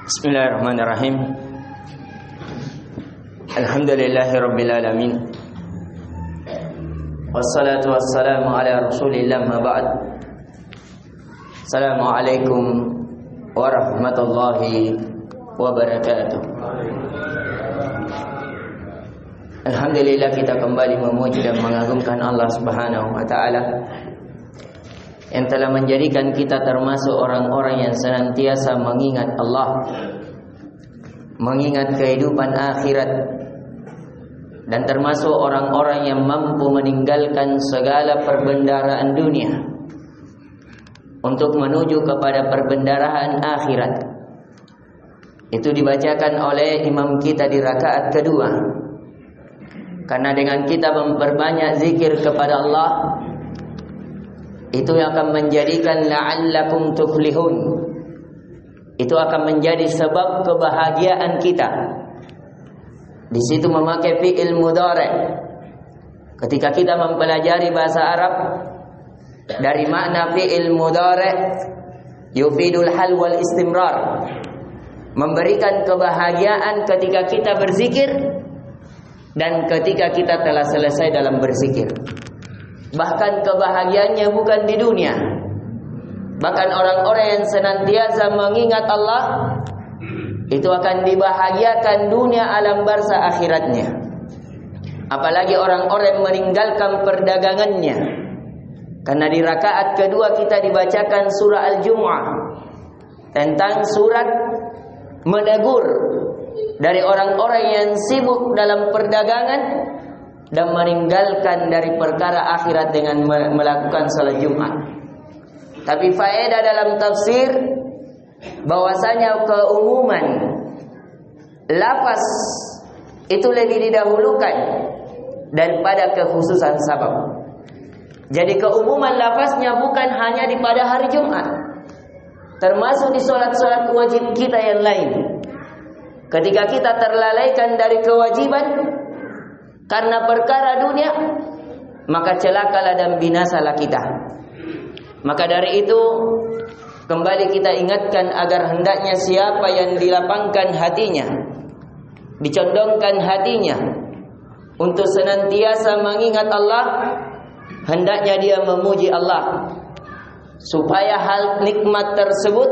Bismillahirrahmanirrahim. Alhamdulillahirabbil alamin. Wassalatu wassalamu ala Rasulillah ma ba'd. Assalamualaikum warahmatullahi wabarakatuh. Alhamdulillah, kita kembali memuji dan mengagungkan Allah Subhanahu wa taala yang telah menjadikan kita termasuk orang-orang yang senantiasa mengingat Allah, mengingat kehidupan akhirat, dan termasuk orang-orang yang mampu meninggalkan segala perbendaharaan dunia untuk menuju kepada perbendaharaan akhirat. Itu dibacakan oleh imam kita di rakaat kedua. Karena dengan kita memperbanyak zikir kepada Allah, itu yang akan menjadikan la'allakum tuflihun. Itu akan menjadi sebab kebahagiaan kita. Di situ memakai fi'il mudhari'. Ketika kita mempelajari bahasa Arab, dari makna fi'il mudhari' yufidul hal wal istimrar, memberikan kebahagiaan ketika kita berzikir dan ketika kita telah selesai dalam berzikir. Bahkan kebahagiaannya bukan di dunia. Bahkan orang-orang yang senantiasa mengingat Allah, itu akan dibahagiakan dunia alam barzah akhiratnya. Apalagi orang-orang yang meninggalkan perdagangannya. Karena di rakaat kedua kita dibacakan surah Al-Jumu'ah, tentang surat menegur dari orang-orang yang sibuk dalam perdagangan dan meninggalkan dari perkara akhirat dengan melakukan salat Jumat. Tapi faedah dalam tafsir bahwasanya keumuman lafaz itu lebih didahulukan daripada kekhususan sabab. Jadi keumuman lafaznya bukan hanya di pada hari Jumat, termasuk di salat-salat wajib kita yang lain. Ketika kita terlalaikan dari kewajiban karena perkara dunia, maka celakalah dan binasalah kita. Maka dari itu, kembali kita ingatkan agar hendaknya siapa yang dilapangkan hatinya, dicondongkan hatinya untuk senantiasa mengingat Allah, hendaknya dia memuji Allah, supaya hal nikmat tersebut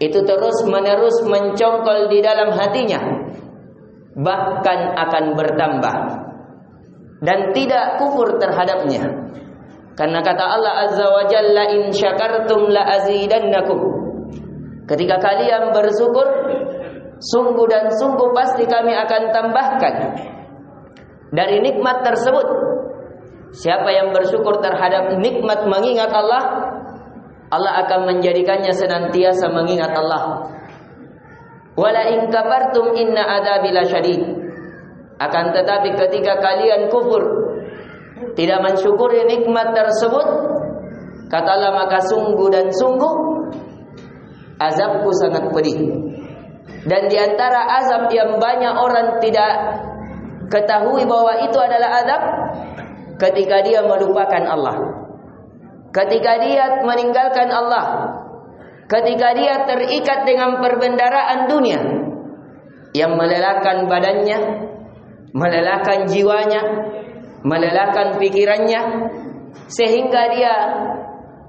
itu terus menerus mencongkol di dalam hatinya, bahkan akan bertambah dan tidak kufur terhadapnya. Karena kata Allah Azza wa Jalla, in syakartum la azidannakum. Ketika kalian bersyukur, sungguh dan sungguh pasti kami akan tambahkan dari nikmat tersebut. Siapa yang bersyukur terhadap nikmat mengingat Allah, Allah akan menjadikannya senantiasa mengingat Allah. Wala in kafartum inna adzabi lasyadid. Akan tetapi ketika kalian kufur, tidak mensyukuri nikmat tersebut, kata Allah, maka sungguh dan sungguh azabku sangat pedih. Dan di antara azab yang banyak orang tidak ketahui bahwa itu adalah azab, ketika dia melupakan Allah, ketika dia meninggalkan Allah, ketika dia terikat dengan perbendaharaan dunia yang melelahkan badannya, melelahkan jiwanya, melelahkan pikirannya, sehingga dia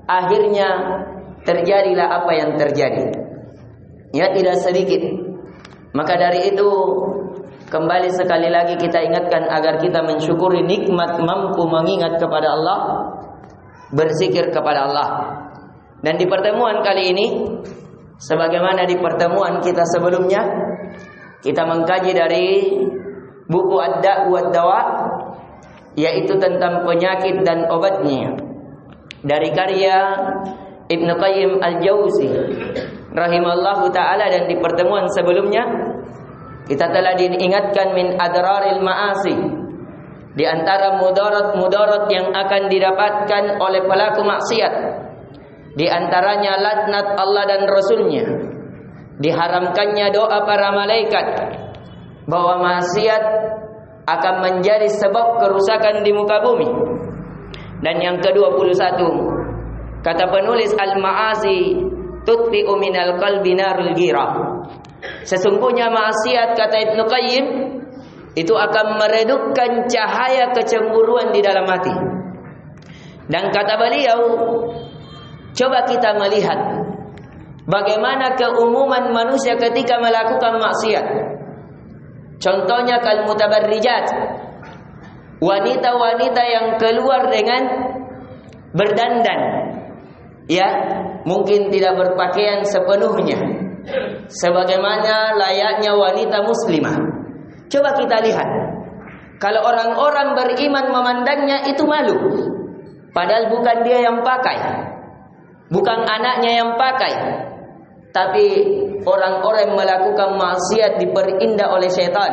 akhirnya terjadilah apa yang terjadi. Ya, tidak sedikit. Maka dari itu, kembali sekali lagi kita ingatkan agar kita mensyukuri nikmat mampu mengingat kepada Allah, berzikir kepada Allah. Dan di pertemuan kali ini, sebagaimana di pertemuan kita sebelumnya, kita mengkaji dari buku Ad-Da' wad-Dawa, yaitu tentang penyakit dan obatnya, dari karya Ibnu Qayyim Al-Jauzi rahimallahu ta'ala. Dan di pertemuan sebelumnya kita telah diingatkan min adraril ma'asi, di antara mudarat-mudarat yang akan didapatkan oleh pelaku maksiat, di antaranya laknat Allah dan Rasulnya, diharamkannya doa para malaikat, bahwa maksiat akan menjadi sebab kerusakan di muka bumi. Dan yang ke-21, kata penulis, al-ma'asi tutfi'u minal qalbi narul ghirah. Sesungguhnya maksiat, kata Ibnu Qayyim, itu akan meredupkan cahaya kecemburuan di dalam hati. Dan kata beliau, coba kita melihat bagaimana keumuman manusia ketika melakukan maksiat. Contohnya kal mutabarrijat, wanita-wanita yang keluar dengan berdandan, ya, mungkin tidak berpakaian sepenuhnya, sebagaimana layaknya wanita muslimah. Coba kita lihat, kalau orang-orang beriman memandangnya itu malu, padahal bukan dia yang pakai, bukan anaknya yang pakai, tapi orang-orang yang melakukan maksiat diperindah oleh syaitan,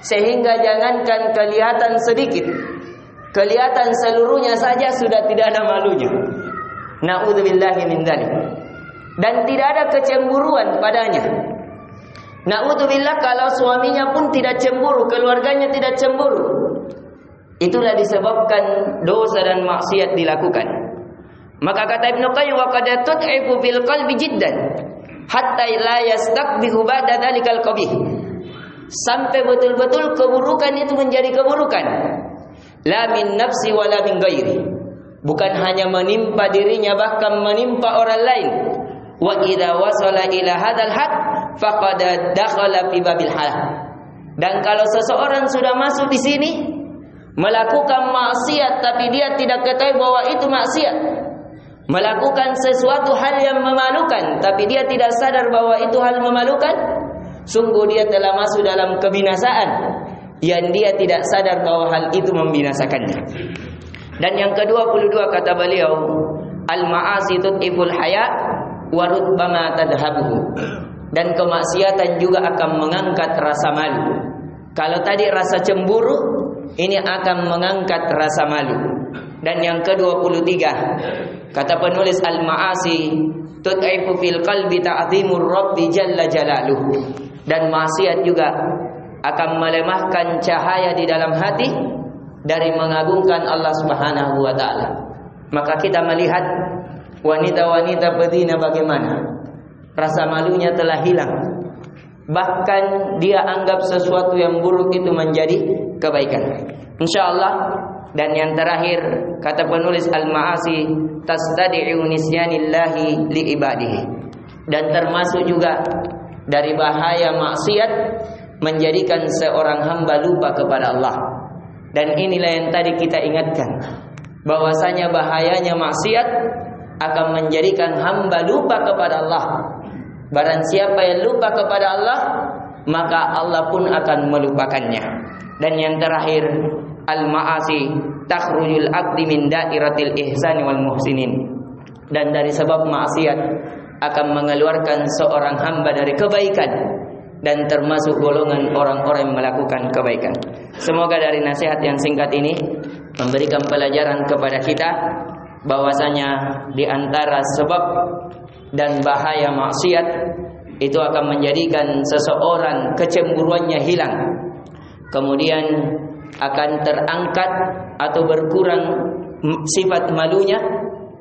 sehingga jangankan kelihatan sedikit, kelihatan seluruhnya saja sudah tidak ada malunya. Na'udzubillahi min dzalik. Dan tidak ada kecemburuan padanya. Na'udzubillah, kalau suaminya pun tidak cemburu, keluarganya tidak cemburu. Itulah disebabkan dosa dan maksiat dilakukan. Maka kata Ibnu Qayyim, wa qad tud'ifu fil qalbi jiddan hatta la yastaqbihu ba'da dzalikal qabih. Sampai betul-betul keburukan itu menjadi keburukan. La min nafsi wa la min ghairi. Bukan hanya menimpa dirinya, bahkan menimpa orang lain. Wa idza wasala ila hadzal had faqad dakhala fi babil halal. Dan kalau seseorang sudah masuk di sini melakukan maksiat tapi dia tidak ketahui bahwa itu maksiat, melakukan sesuatu hal yang memalukan tapi dia tidak sadar bahwa itu hal memalukan, sungguh dia telah masuk dalam kebinasaan yang dia tidak sadar bahwa hal itu membinasakannya. Dan yang ke-22 kata beliau, al-ma'asi tud'iful haya wa rubbama tadhabuhu. Dan kemaksiatan juga akan mengangkat rasa malu. Kalau tadi rasa cemburu, ini akan mengangkat rasa malu. Dan yang ke-23 kata penulis, al-ma'asi tud'ifu fil qalbi ta'zimur rabbi jalla jalaluhu. Dan maksiat juga akan melemahkan cahaya di dalam hati dari mengagungkan Allah Subhanahu wa taala. Maka kita melihat wanita-wanita berzina bagaimana rasa malunya telah hilang. Bahkan dia anggap sesuatu yang buruk itu menjadi kebaikan. Insyaallah. Dan yang terakhir kata penulis, al-ma'asi tastadi'u nisyanillahi li ibadihi. Dan termasuk juga dari bahaya maksiat menjadikan seorang hamba lupa kepada Allah. Dan inilah yang tadi kita ingatkan, bahwasanya bahayanya maksiat akan menjadikan hamba lupa kepada Allah. Barang siapa yang lupa kepada Allah, maka Allah pun akan melupakannya. Dan yang terakhir, al-ma'asi takhrujul abdi min dairatil ihsani wal muhsinin. Dan dari sebab maksiat akan mengeluarkan seorang hamba dari kebaikan dan termasuk golongan orang-orang yang melakukan kebaikan. Semoga dari nasihat yang singkat ini memberikan pelajaran kepada kita bahwasanya di antara sebab dan bahaya maksiat itu akan menjadikan seseorang kecemburuannya hilang, kemudian akan terangkat atau berkurang sifat malunya,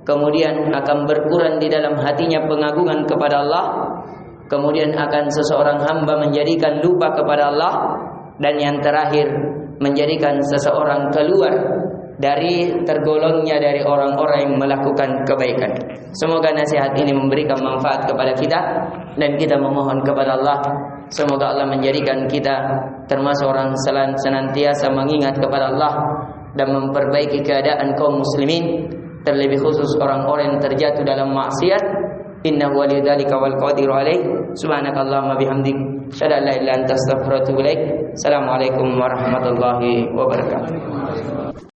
kemudian akan berkurang di dalam hatinya pengagungan kepada Allah, kemudian akan seseorang hamba menjadikan lupa kepada Allah, dan yang terakhir menjadikan seseorang keluar dari tergolongnya dari orang-orang yang melakukan kebaikan. Semoga nasihat ini memberikan manfaat kepada kita, dan kita memohon kepada Allah semoga Allah menjadikan kita termasuk orang senantiasa mengingat kepada Allah dan memperbaiki keadaan kaum muslimin, terlebih khusus orang-orang yang terjatuh dalam maksiat. Innahu waliyudzalika wal qadiru alaih. Subhanakallahumma bihamdik, asyhadu an la ilaha illa anta astaghfiruka wa atubu ilaik. Assalamualaikum warahmatullahi wabarakatuh.